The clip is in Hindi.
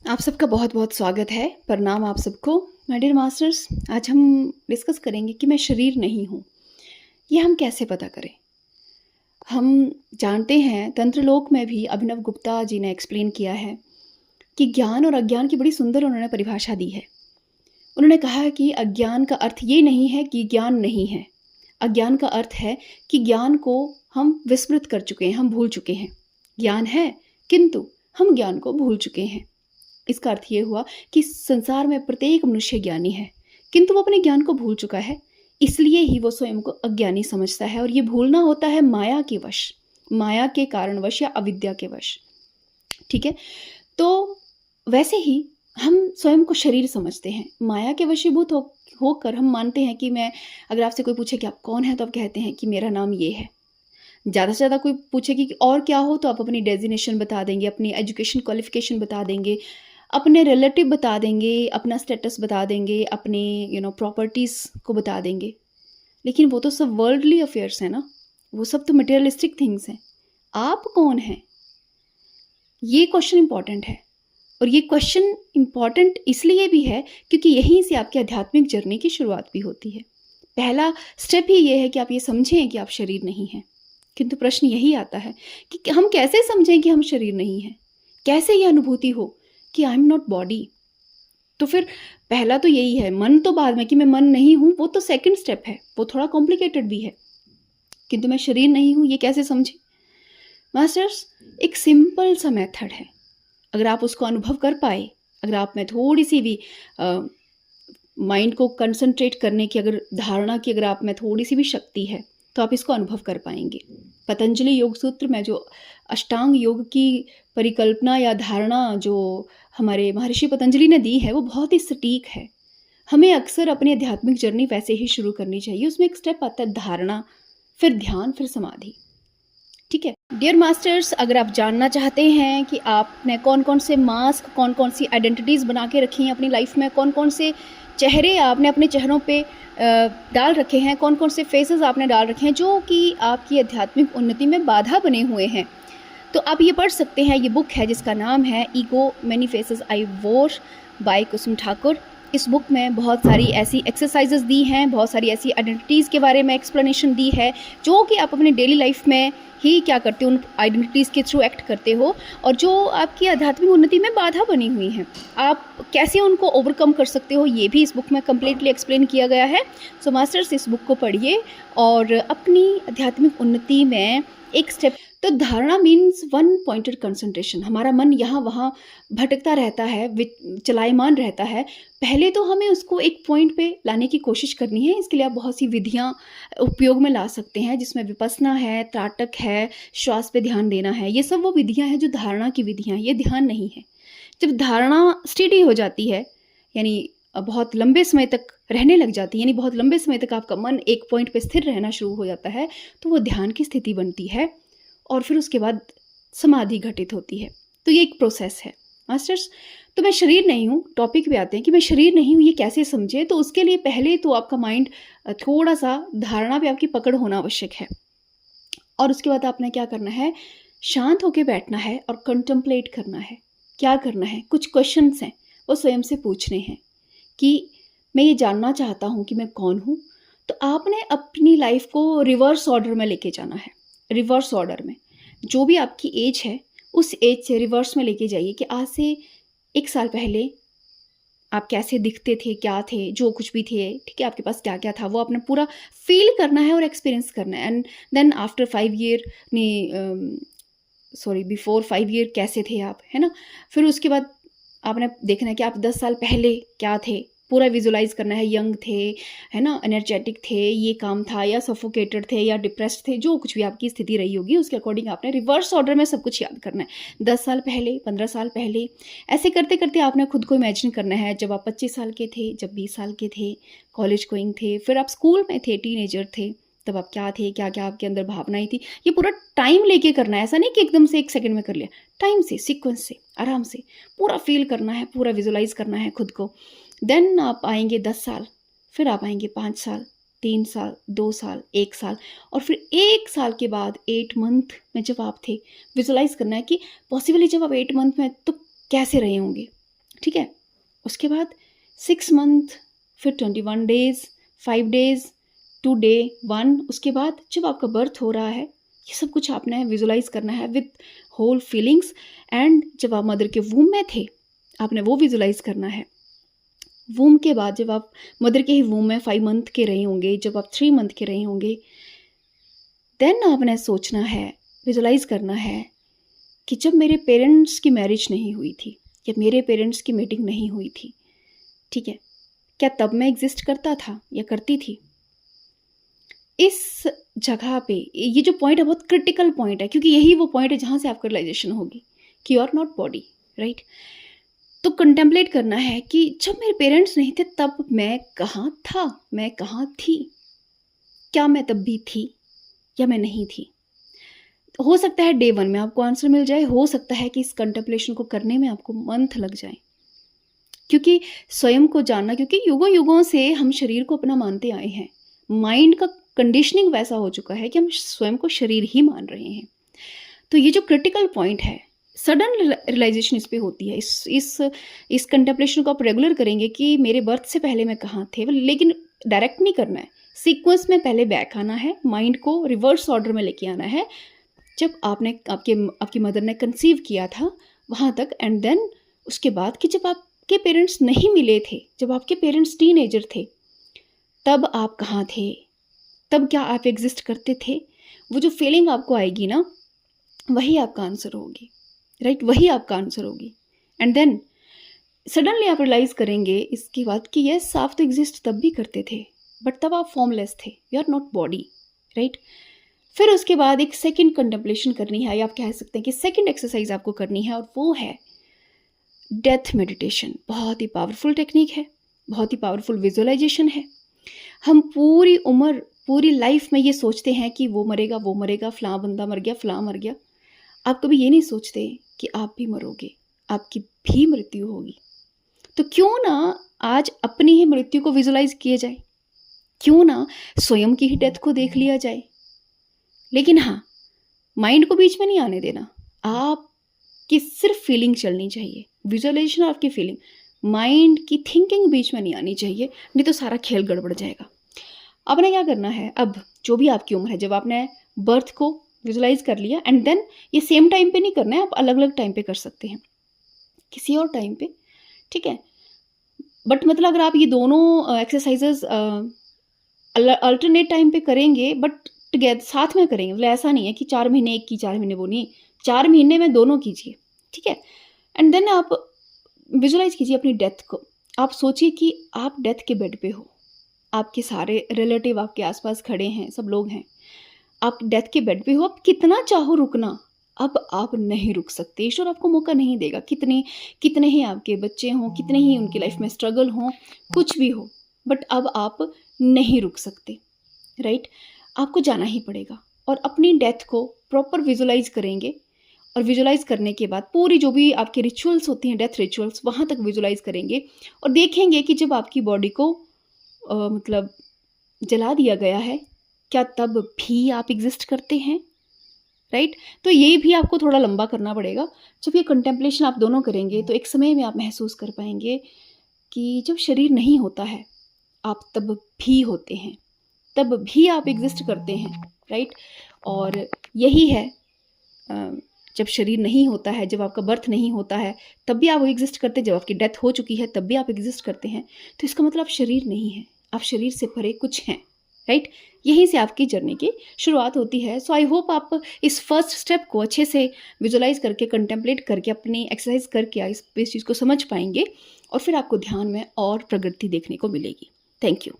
आप सबका बहुत-बहुत स्वागत है। प्रणाम आप सबको। माय डियर मास्टर्स, आज हम डिस्कस करेंगे कि मैं शरीर नहीं हूँ। ये हम कैसे पता करें? हम जानते हैं तंत्रलोक में भी अभिनव गुप्ता जी ने एक्सप्लेन किया है कि ज्ञान और अज्ञान की बड़ी सुंदर उन्होंने परिभाषा दी है। उन्होंने कहा है कि अज्ञान का अर्थ ये नहीं है कि ज्ञान नहीं है। अज्ञान का अर्थ है कि ज्ञान को हम विस्मृत कर चुके हैं, हम भूल चुके हैं। ज्ञान है, किंतु हम ज्ञान को भूल चुके हैं। इसका अर्थ ये हुआ कि संसार में प्रत्येक मनुष्य ज्ञानी है, किंतु वो अपने ज्ञान को भूल चुका है। इसलिए ही वो स्वयं को अज्ञानी समझता है और ये भूलना होता है माया के वश, माया के कारणवश या अविद्या के वश। ठीक है, तो वैसे ही हम स्वयं को शरीर समझते हैं। माया के वशीभूत होकर हम मानते हैं कि मैं, अगर आपसे कोई पूछे कि आप कौन हैं, तो आप कहते हैं कि मेरा नाम ये है। ज़्यादा से ज़्यादा कोई पूछे कि और क्या हो, तो आप अपनी डेजिग्नेशन बता देंगे, अपनी एजुकेशन क्वालिफिकेशन बता देंगे, अपने रिलेटिव बता देंगे, अपना स्टेटस बता देंगे, अपने प्रॉपर्टीज़ को बता देंगे। लेकिन वो तो सब वर्ल्डली अफेयर्स हैं ना, वो सब तो मटेरियलिस्टिक थिंग्स हैं। आप कौन हैं? ये क्वेश्चन इंपॉर्टेंट है। और ये क्वेश्चन इंपॉर्टेंट इसलिए भी है क्योंकि यहीं से आपकी आध्यात्मिक जर्नी की शुरुआत भी होती है। पहला स्टेप ही ये है कि आप ये समझें कि आप शरीर नहीं हैं। किंतु प्रश्न यही आता है कि हम कैसे समझें कि हम शरीर नहीं हैं? कैसे ये अनुभूति हो कि आई एम नॉट बॉडी? तो फिर पहला तो यही है, मन तो बाद में कि मैं मन नहीं हूँ, वो तो सेकंड स्टेप है, वो थोड़ा कॉम्प्लिकेटेड भी है। किंतु मैं शरीर नहीं हूँ, ये कैसे समझें? मास्टर्स, एक सिंपल सा मेथड है। अगर आप उसको अनुभव कर पाए, अगर आप में थोड़ी सी भी माइंड को कंसंट्रेट करने की, अगर धारणा की, अगर आप में थोड़ी सी भी शक्ति है, तो आप इसको अनुभव कर पाएंगे। पतंजलि योग सूत्र में जो अष्टांग योग की परिकल्पना या धारणा जो हमारे महर्षि पतंजलि ने दी है, वो बहुत ही सटीक है। हमें अक्सर अपनी आध्यात्मिक जर्नी वैसे ही शुरू करनी चाहिए। उसमें एक स्टेप आता है धारणा, फिर ध्यान, फिर समाधि। ठीक है डियर मास्टर्स, अगर आप जानना चाहते हैं कि आपने कौन कौन से मास्क, कौन कौन सी आइडेंटिटीज़ बना के रखी हैं अपनी लाइफ में, कौन कौन से चेहरे आपने अपने चेहरों पे डाल रखे हैं, कौन कौन से फेसेस आपने डाल रखे हैं जो कि आपकी आध्यात्मिक उन्नति में बाधा बने हुए हैं, तो आप ये पढ़ सकते हैं। ये बुक है जिसका नाम है ईगो मैनी फेसेस आई वोर बाय कुसुम ठाकुर। इस बुक में बहुत सारी ऐसी एक्सरसाइजेस दी हैं, बहुत सारी ऐसी आइडेंटिटीज़ के बारे में एक्सप्लेनेशन दी है जो कि आप अपनी डेली लाइफ में ही क्या करते हो, उन आइडेंटिटीज़ के थ्रू एक्ट करते हो, और जो आपकी आध्यात्मिक उन्नति में बाधा बनी हुई हैं, आप कैसे उनको ओवरकम कर सकते हो, ये भी इस बुक में कम्प्लीटली एक्सप्लेन किया गया है। सो मास्टर्स, इस बुक को पढ़िए और अपनी आध्यात्मिक उन्नति में एक स्टेप। तो धारणा मीन्स वन पॉइंटेड कंसंट्रेशन। हमारा मन यहाँ वहाँ भटकता रहता है, चलायमान रहता है। पहले तो हमें उसको एक पॉइंट पे लाने की कोशिश करनी है। इसके लिए आप बहुत सी विधियाँ उपयोग में ला सकते हैं, जिसमें विपस्सना है, त्राटक है, श्वास पे ध्यान देना है। ये सब वो विधियाँ हैं जो धारणा की विधियाँ हैं, ये ध्यान नहीं है। जब धारणा स्टेडी हो जाती है, यानी बहुत लंबे समय तक रहने लग जाती है, यानी बहुत लंबे समय तक आपका मन एक पॉइंट पे स्थिर रहना शुरू हो जाता है, तो वो ध्यान की स्थिति बनती है और फिर उसके बाद समाधि घटित होती है। तो ये एक प्रोसेस है मास्टर्स। तो मैं शरीर नहीं हूँ, टॉपिक पे आते हैं कि मैं शरीर नहीं हूँ, ये कैसे समझे। तो उसके लिए पहले तो आपका माइंड थोड़ा सा धारणा पे आपकी पकड़ होना आवश्यक है, और उसके बाद आपने क्या करना है, शांत होकर बैठना है और कंटेम्पलेट करना है। क्या करना है, कुछ क्वेश्चंस हैं वो स्वयं से पूछने हैं कि मैं ये जानना चाहता हूँ कि मैं कौन हूँ। तो आपने अपनी लाइफ को रिवर्स ऑर्डर में लेके जाना है। रिवर्स ऑर्डर में जो भी आपकी एज है, उस एज से रिवर्स में लेके जाइए कि आज से 1 साल पहले आप कैसे दिखते थे, क्या थे, जो कुछ भी थे, ठीक है, आपके पास क्या क्या था, वो आपने पूरा फील करना है और एक्सपीरियंस करना है। And then after 5 year before 5 year कैसे थे आप, है ना। फिर उसके बाद आपने देखना है कि आप 10 साल पहले क्या थे, पूरा विजुलाइज करना है। यंग थे, है ना, एनर्जेटिक थे, ये काम था, या सफोकेटेड थे, या डिप्रेस्ड थे, जो कुछ भी आपकी स्थिति रही होगी उसके अकॉर्डिंग आपने रिवर्स ऑर्डर में सब कुछ याद करना है। 10 साल पहले, 15 साल पहले, ऐसे करते करते आपने खुद को इमेजिन करना है जब आप 25 साल के थे, जब 20 साल के थे, कॉलेज गोइंग थे, फिर आप स्कूल में थे, टीनेजर थे, तब आप क्या थे, क्या क्या आपके अंदर भावनाएं थी। ये पूरा टाइम लेके करना है, ऐसा नहीं कि एकदम से 1 सेकंड में कर लिया। टाइम से, सीक्वेंस से, आराम से पूरा फील करना है, पूरा विजुलाइज करना है खुद को। देन आप आएंगे 10 साल, फिर आप आएंगे 5 साल, 3 साल, 2 साल, 1 साल, और फिर 1 साल के बाद 8 मंथ में जब आप थे, विजुलाइज करना है कि पॉसिबली जब आप 8 मंथ में तो कैसे रहे होंगे, ठीक है। उसके बाद 6 मंथ, फिर 21 डेज़, 5 डेज़, 2 डे 1, उसके बाद जब आपका बर्थ हो रहा है, ये सब कुछ आपने विजुलाइज करना है विद होल फीलिंग्स। एंड जब आप मदर के वूम में थे, आपने वो विजुलाइज करना है। वूम के बाद जब आप मदर के ही वूम में 5 मंथ के रहे होंगे, जब आप 3 मंथ के रहे होंगे, देन आपने सोचना है, विजुलाइज करना है कि जब मेरे पेरेंट्स की मैरिज नहीं हुई थी या मेरे पेरेंट्स की मीटिंग नहीं हुई थी, ठीक है, क्या तब मैं एग्जिस्ट करता था या करती थी? इस जगह पे ये जो पॉइंट है बहुत क्रिटिकल पॉइंट है, क्योंकि यही वो पॉइंट है जहाँ से आपको रियलाइजेशन होगी कि you are not body, right. तो कंटेम्पलेट करना है कि जब मेरे पेरेंट्स नहीं थे तब मैं कहाँ था, मैं कहाँ थी, क्या मैं तब भी थी या मैं नहीं थी। हो सकता है डे 1 में आपको आंसर मिल जाए, हो सकता है कि इस कंटेम्पलेशन को करने में आपको मंथ लग जाए, क्योंकि स्वयं को जानना, क्योंकि युगों युगों से हम शरीर को अपना मानते आए हैं। माइंड का कंडीशनिंग वैसा हो चुका है कि हम स्वयं को शरीर ही मान रहे हैं। तो ये जो क्रिटिकल पॉइंट है, सडन रियलाइजेशन इस पे होती है। इस कंटेम्पलेशन को आप रेगुलर करेंगे कि मेरे बर्थ से पहले मैं कहाँ थे, लेकिन डायरेक्ट नहीं करना है, सीक्वेंस में पहले बैक आना है, माइंड को रिवर्स ऑर्डर में लेके आना है, जब आपकी मदर ने कंसीव किया था वहाँ तक, एंड देन उसके बाद कि जब आपके पेरेंट्स नहीं मिले थे, जब आपके पेरेंट्स टीनेजर थे, तब आप कहाँ थे, तब क्या आप एग्जिस्ट करते थे। वो जो फीलिंग आपको आएगी ना, वही आपका आंसर होगी, राइट, वही आपका आंसर होगी। एंड देन सडनली आप रियलाइज करेंगे इसके बाद कि यस, आप तो एग्जिस्ट तब भी करते थे, बट तब आप फॉर्मलेस थे, you are not body, right. फिर उसके बाद एक सेकंड कंटेम्पलेशन करनी है, या आप कह सकते हैं कि सेकंड एक्सरसाइज आपको करनी है, और वो है डेथ मेडिटेशन। बहुत ही पावरफुल टेक्निक है, बहुत ही पावरफुल विजुअलाइजेशन है। हम पूरी उम्र, पूरी लाइफ में ये सोचते हैं कि वो मरेगा, वो मरेगा, फलां बंदा मर गया, फलां मर गया। आप कभी ये नहीं सोचते कि आप भी मरोगे, आपकी भी मृत्यु होगी। तो क्यों ना आज अपनी ही मृत्यु को विजुलाइज किया जाए, क्यों ना स्वयं की ही डेथ को देख लिया जाए। लेकिन हाँ, माइंड को बीच में नहीं आने देना, आपकी सिर्फ फीलिंग चलनी चाहिए, विजुअलाइजेशन और आपकी फीलिंग, माइंड की थिंकिंग बीच में नहीं आनी चाहिए, नहीं तो सारा खेल गड़बड़ जाएगा। आपने क्या करना है, अब जो भी आपकी उम्र है, जब आपने बर्थ को विजुलाइज कर लिया, एंड देन ये सेम टाइम पे नहीं करना है, आप अलग अलग टाइम पे कर सकते हैं, किसी और टाइम पे, ठीक है। बट मतलब अगर आप ये दोनों एक्सरसाइजेस अल्टरनेट टाइम पे करेंगे, बट टुगेदर साथ में करेंगे, मतलब ऐसा नहीं है कि 4 महीने एक की, 4 महीने वो नहीं, 4 महीने में दोनों कीजिए, ठीक है। एंड देन आप विजुलाइज कीजिए अपनी डेथ को। आप सोचिए कि आप डेथ के बेड पे हो, आपके सारे रिलेटिव आपके आसपास खड़े हैं, सब लोग हैं, आप डेथ के बेड पे हो, आप कितना चाहो रुकना, अब आप नहीं रुक सकते, ईश्वर आपको मौका नहीं देगा, कितने ही आपके बच्चे हों, कितने ही उनकी लाइफ में स्ट्रगल हों, कुछ भी हो, बट अब आप नहीं रुक सकते, राइट। आपको जाना ही पड़ेगा, और अपनी डेथ को प्रॉपर विजुलाइज करेंगे, और विजुलाइज करने के बाद पूरी जो भी आपके रिचुअल्स होती हैं, डेथ रिचुअल्स, वहाँ तक विजुलाइज करेंगे, और देखेंगे कि जब आपकी बॉडी को मतलब जला दिया गया है, क्या तब भी आप एग्जिस्ट करते हैं, राइट। तो ये भी आपको थोड़ा लंबा करना पड़ेगा। जब ये कंटेम्पलेशन आप दोनों करेंगे, तो एक समय में आप महसूस कर पाएंगे कि जब शरीर नहीं होता है, आप तब भी होते हैं, तब भी आप एग्जिस्ट करते हैं, राइट। और यही है, जब शरीर नहीं होता है, जब आपका बर्थ नहीं होता है, तब भी आप एग्जिस्ट करते हैं, जब आपकी डेथ हो चुकी है तब भी आप एग्जिस्ट करते हैं। तो इसका मतलब आप शरीर नहीं है, आप शरीर से परे कुछ हैं, राइट। यहीं से आपकी जर्नी की शुरुआत होती है। सो आई होप आप इस फर्स्ट स्टेप को अच्छे से विजुलाइज करके, कंटेम्पलेट करके, अपनी एक्सरसाइज करके इस चीज़ को समझ पाएंगे, और फिर आपको ध्यान में और प्रगति देखने को मिलेगी। Thank you.